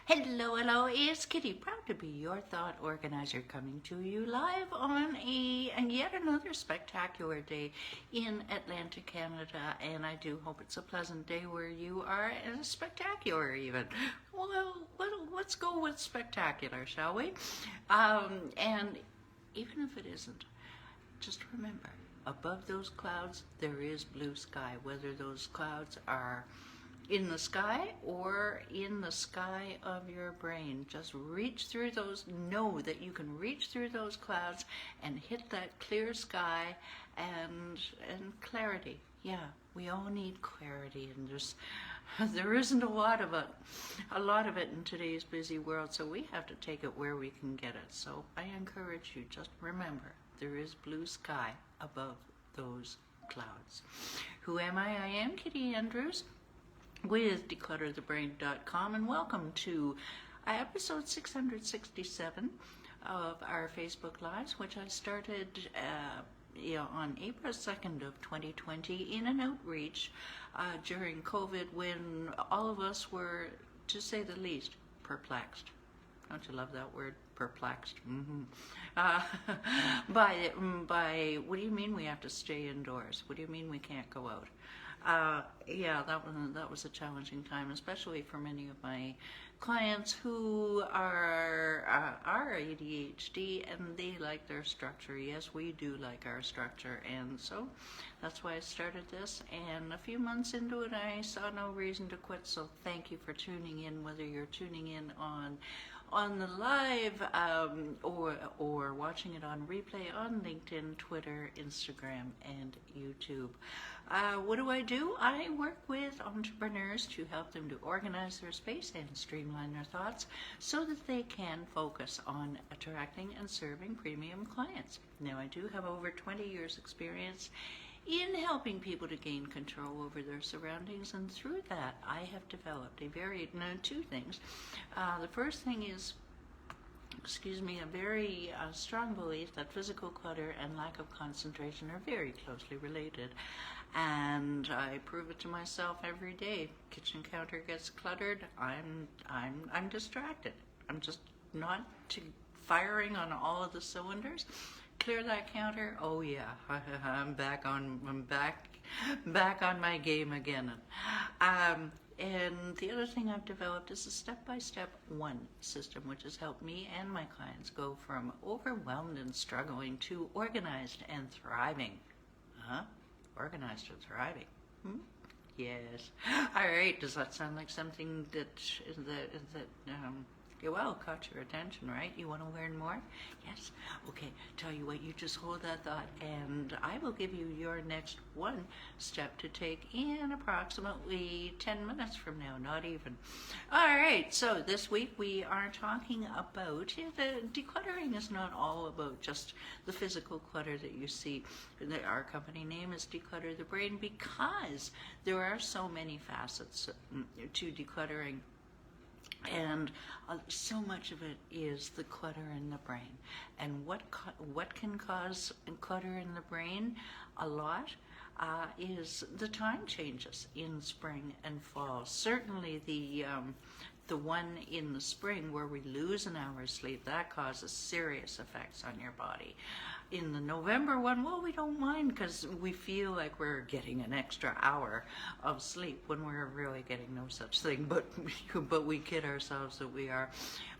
Hello, hello, it's Kitti, proud to be your thought organizer, coming to you live on and yet another spectacular day in Atlantic, Canada, and I do hope it's a pleasant day where you are, and spectacular even. Well, let's go with spectacular, shall we? And even if it isn't, just remember, above those clouds there is blue sky, whether those clouds are in the sky or in the sky of your brain. Just reach through those, know that you can reach through those clouds and hit that clear sky and clarity. Yeah, we all need clarity, and there isn't a lot of it in today's busy world, so we have to take it where we can get it. So I encourage you, just remember, there is blue sky above those clouds. Who am I? I am Kitti Andrews with declutterthebrain.com, and welcome to episode 667 of our Facebook Lives, which I started on April 2nd of 2020 in an outreach during COVID, when all of us were, to say the least, perplexed. Don't you love that word, perplexed? By what do you mean we have to stay indoors? What do you mean we can't go out? Yeah, that was a challenging time, especially for many of my clients who are ADHD, and they like their structure. Yes, we do like our structure, and so that's why I started this. And a few months into it, I saw no reason to quit. So thank you for tuning in, whether you're tuning in on the live or watching it on replay on LinkedIn, Twitter, Instagram, and YouTube. What do? I work with entrepreneurs to help them to organize their space and streamline their thoughts so that they can focus on attracting and serving premium clients. Now, I do have over 20 years experience in helping people to gain control over their surroundings, and through that I have developed two things. The first thing is, a very strong belief that physical clutter and lack of concentration are very closely related, and I prove it to myself every day. Kitchen counter gets cluttered, I'm distracted. I'm just not firing on all of the cylinders. Clear that counter. Oh yeah, I'm back on my game again. And the other thing I've developed is a step-by-step one system, which has helped me and my clients go from overwhelmed and struggling to organized and thriving. Organized and thriving. Yes. All right. Does that sound like something that caught your attention, right? You want to learn more? Yes? Okay, tell you what, you just hold that thought, and I will give you your next one step to take in approximately 10 minutes from now, not even. All right, so this week we are talking about, decluttering is not all about just the physical clutter that you see. Our company name is Declutter the Brain because there are so many facets to decluttering. And so much of it is the clutter in the brain. And what can cause clutter in the brain a lot is the time changes in spring and fall. Certainly the one in the spring where we lose an hour's sleep, that causes serious effects on your body. In the November one, well, we don't mind because we feel like we're getting an extra hour of sleep when we're really getting no such thing, but we kid ourselves that we are.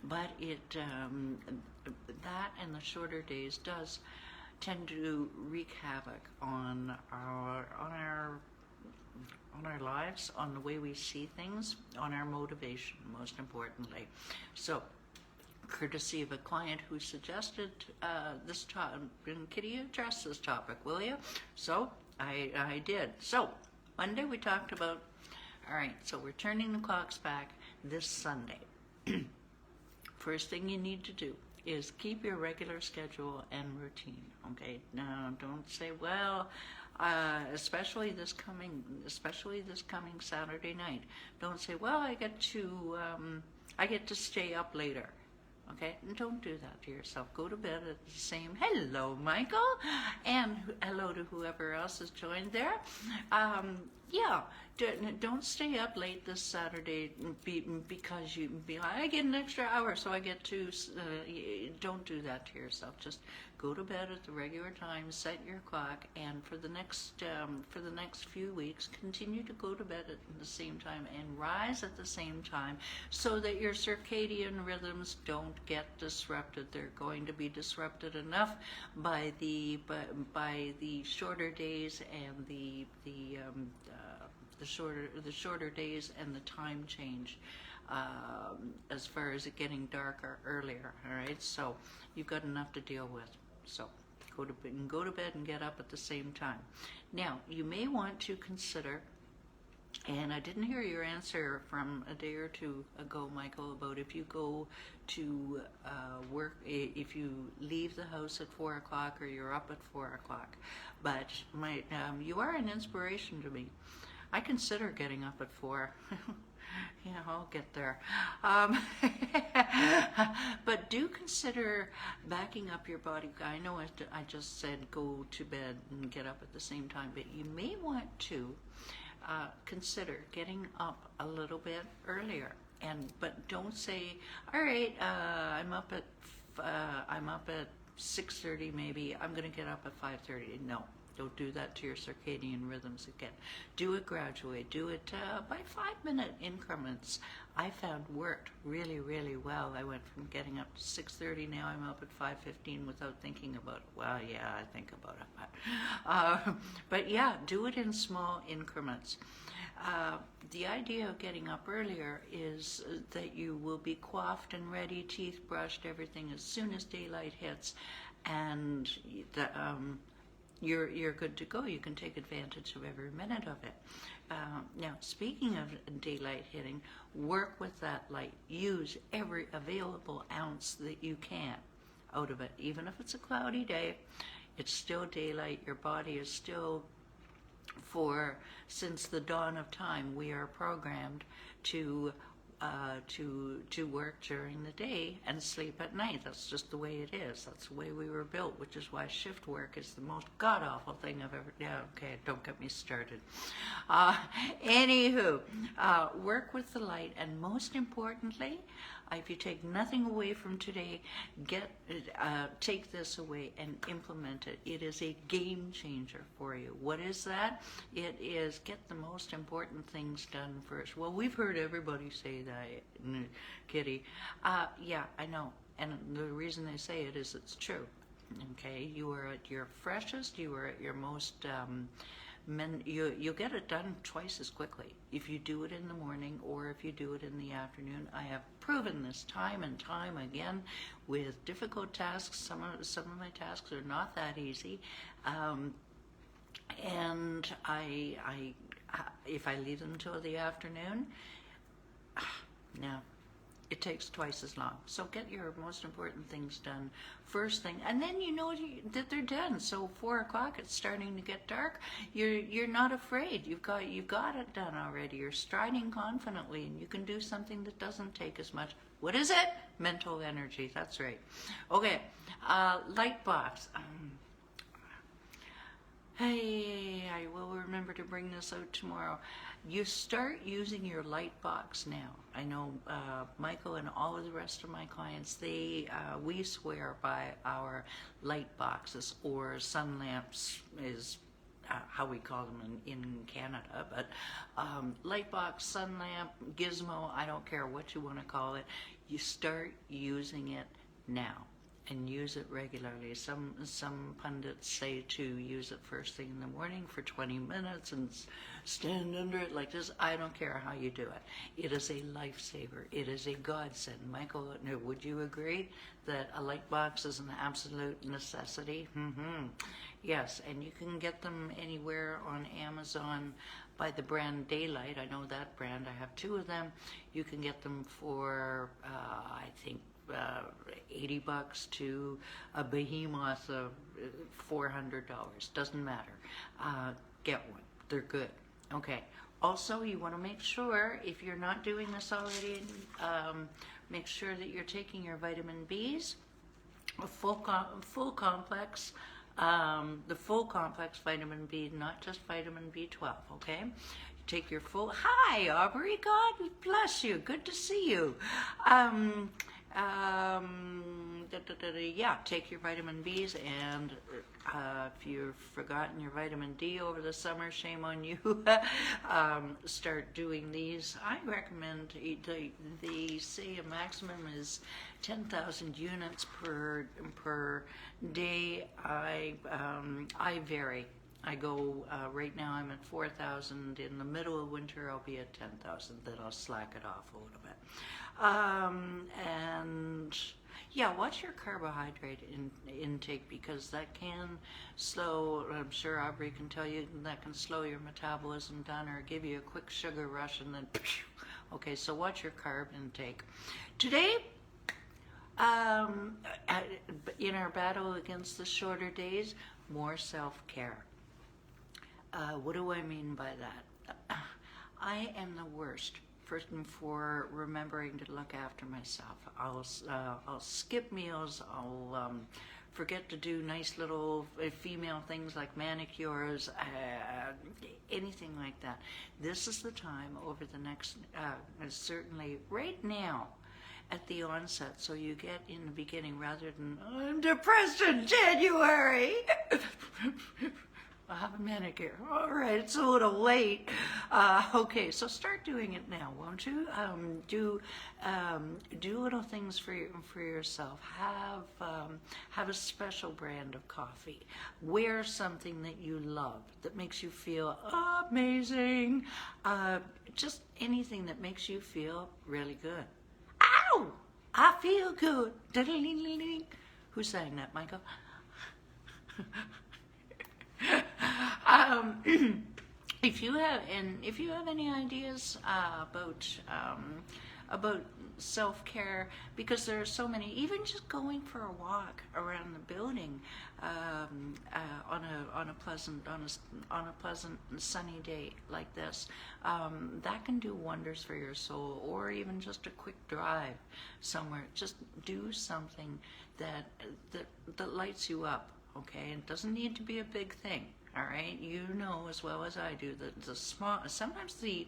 But that and the shorter days does tend to wreak havoc on our lives, on the way we see things, on our motivation, most importantly. So, courtesy of a client who suggested this topic, Kitti, address this topic, will you? So, I did. So, Monday we talked about, all right, so we're turning the clocks back this Sunday. First thing you need to do is keep your regular schedule and routine, okay? Now, don't say, well, especially this coming Saturday night. Don't say, well, I get to stay up later. Okay, and don't do that to yourself. Go to bed at the same. Hello, Michael, and hello to whoever else has joined there. Yeah, don't stay up late this Saturday because you be like, I get an extra hour, so I get to. Don't do that to yourself. Just go to bed at the regular time, set your clock, and for the next few weeks, continue to go to bed at the same time and rise at the same time, so that your circadian rhythms don't get disrupted. They're going to be disrupted enough by the shorter days and the shorter days and the time change, as far as it getting darker earlier. All right, so you've got enough to deal with. So go to bed and get up at the same time. Now you may want to consider. And I didn't hear your answer from a day or two ago, Michael, about if you go to work, if you leave the house at 4 o'clock or you're up at 4 o'clock. But you are an inspiration to me. I consider getting up at 4. Yeah, I'll get there. But do consider backing up your body. I know I just said go to bed and get up at the same time, but you may want to consider getting up a little bit earlier, but don't say, all right, I'm up at 6:30 maybe, I'm going to get up at 5:30. No, don't do that to your circadian rhythms again. Do it gradually. Do it by 5-minute increments. I found worked really, really well. I went from getting up to 6:30, now I'm up at 5:15 without thinking about it. Well, yeah, I think about it. But yeah, do it in small increments. The idea of getting up earlier is that you will be coiffed and ready, teeth brushed, everything as soon as daylight hits, and you're good to go. You can take advantage of every minute of it. Now, speaking of daylight hitting, work with that light. Use every available ounce that you can out of it. Even if it's a cloudy day, it's still daylight. Your body is still, since the dawn of time, we are programmed to work during the day and sleep at night. That's just the way it is. That's the way we were built, which is why shift work is the most god-awful thing I've ever. Yeah, okay, don't get me started. Anywho, work with the light, and most importantly, if you take nothing away from today, take this away and implement it. It is a game changer for you. What is that? It is get the most important things done first. Well, we've heard everybody say that, Kitti. Yeah, I know. And the reason they say it is it's true. Okay, you are at your freshest, you are at your most, you'll get it done twice as quickly if you do it in the morning or if you do it in the afternoon. I have proven this time and time again with difficult tasks. Some of my tasks are not that easy, and if I leave them till the afternoon, no, it takes twice as long. So get your most important things done first thing, and then you know that they're done. So 4 o'clock, it's starting to get dark. You're not afraid. You've got it done already. You're striding confidently, and you can do something that doesn't take as much. What is it? Mental energy. That's right. Okay, light box. Hey, I will remember to bring this out tomorrow. You start using your light box now. I know Michael and all of the rest of my clients, we swear by our light boxes, or sun lamps is how we call them in Canada. But light box, sun lamp, gizmo, I don't care what you want to call it. You start using it now. And use it regularly. Some pundits say to use it first thing in the morning for 20 minutes and stand under it like this. I don't care how you do it. It is a lifesaver. It is a godsend. Michael, would you agree that a light box is an absolute necessity? Mm-hmm. Yes, and you can get them anywhere on Amazon by the brand Daylight. I know that brand. I have 2 of them. You can get them for, I think, $80 to a behemoth of $400. Doesn't matter. Get one. They're good. Okay. Also, you want to make sure, if you're not doing this already, make sure that you're taking your vitamin Bs, a full complex. The full complex vitamin B, not just vitamin B12, okay? take your full, hi Aubrey, God bless you, good to see you. Yeah, take your vitamin Bs, and if you've forgotten your vitamin D over the summer, shame on you. Start doing these. I recommend, they say a maximum is 10,000 units per day. I vary. I go, right now I'm at 4,000. In the middle of winter I'll be at 10,000. Then I'll slack it off a little bit. And yeah, watch your carbohydrate intake, because that can slow, I'm sure Aubrey can tell you, that can slow your metabolism down or give you a quick sugar rush and then, okay, so watch your carb intake. Today, in our battle against the shorter days, more self-care. What do I mean by that? I am the worst for remembering to look after myself. I'll skip meals. I'll forget to do nice little female things like manicures, anything like that. This is the time over the next, certainly right now, at the onset, so you get in the beginning rather than, I'm depressed in January. I'll have a manicure. All right, it's a little late. Okay, so start doing it now, won't you? Do little things for yourself. Have a special brand of coffee. Wear something that you love, that makes you feel amazing. Just anything that makes you feel really good. Ow! I feel good. Who sang that, Michael? If you have any ideas about self-care, because there are so many, even just going for a walk around the building on a pleasant sunny day like this, that can do wonders for your soul. Or even just a quick drive somewhere. Just do something that lights you up. Okay, it doesn't need to be a big thing. All right, you know as well as I do that sometimes the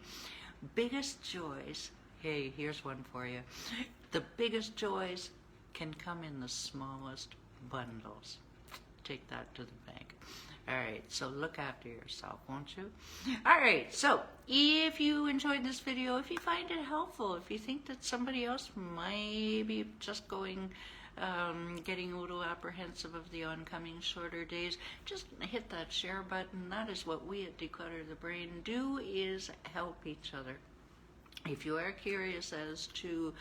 biggest joys, hey, here's one for you. The biggest joys can come in the smallest bundles. Take that to the bank. All right, so look after yourself, won't you? All right, so if you enjoyed this video, if you find it helpful, if you think that somebody else might be just getting a little apprehensive of the oncoming shorter days, just hit that share button. That is what we at Declutter the Brain do, is help each other. If you are curious as to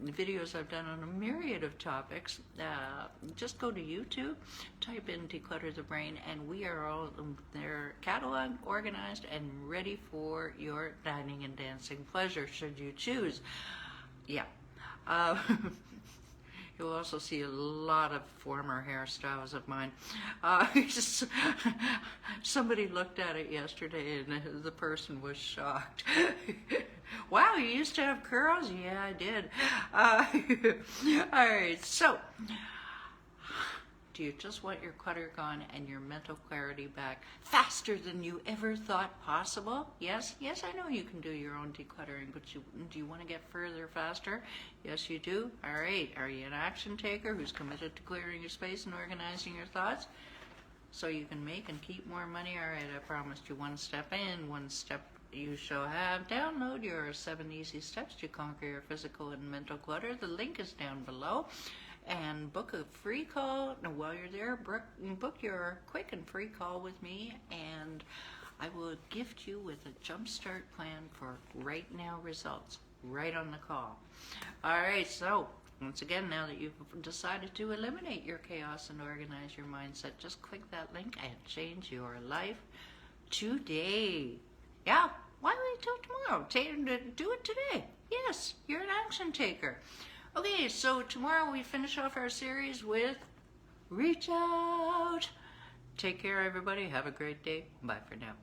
videos I've done on a myriad of topics, just go to YouTube, type in Declutter the Brain, and we are all there, cataloged, organized, and ready for your dining and dancing pleasure, should you choose. Yeah. You'll also see a lot of former hairstyles of mine. Somebody looked at it yesterday and the person was shocked. Wow, you used to have curls? Yeah, I did. All right, so do you just want your clutter gone and your mental clarity back faster than you ever thought possible? Yes, I know you can do your own decluttering, but do you want to get further faster? Yes, you do. All right, are you an action taker who's committed to clearing your space and organizing your thoughts so you can make and keep more money? All right, I promised you one step in, one step you shall have. Download your 7 easy steps to conquer your physical and mental clutter. The link is down below. And book a free call. And while you're there, book your quick and free call with me, and I will gift you with a jumpstart plan for right now results, right on the call. All right, so once again, now that you've decided to eliminate your chaos and organize your mindset, just click that link and change your life today. Yeah, why wait till tomorrow? Do it today. Yes, you're an action taker. Okay, so tomorrow we finish off our series with Reach Out. Take care, everybody. Have a great day. Bye for now.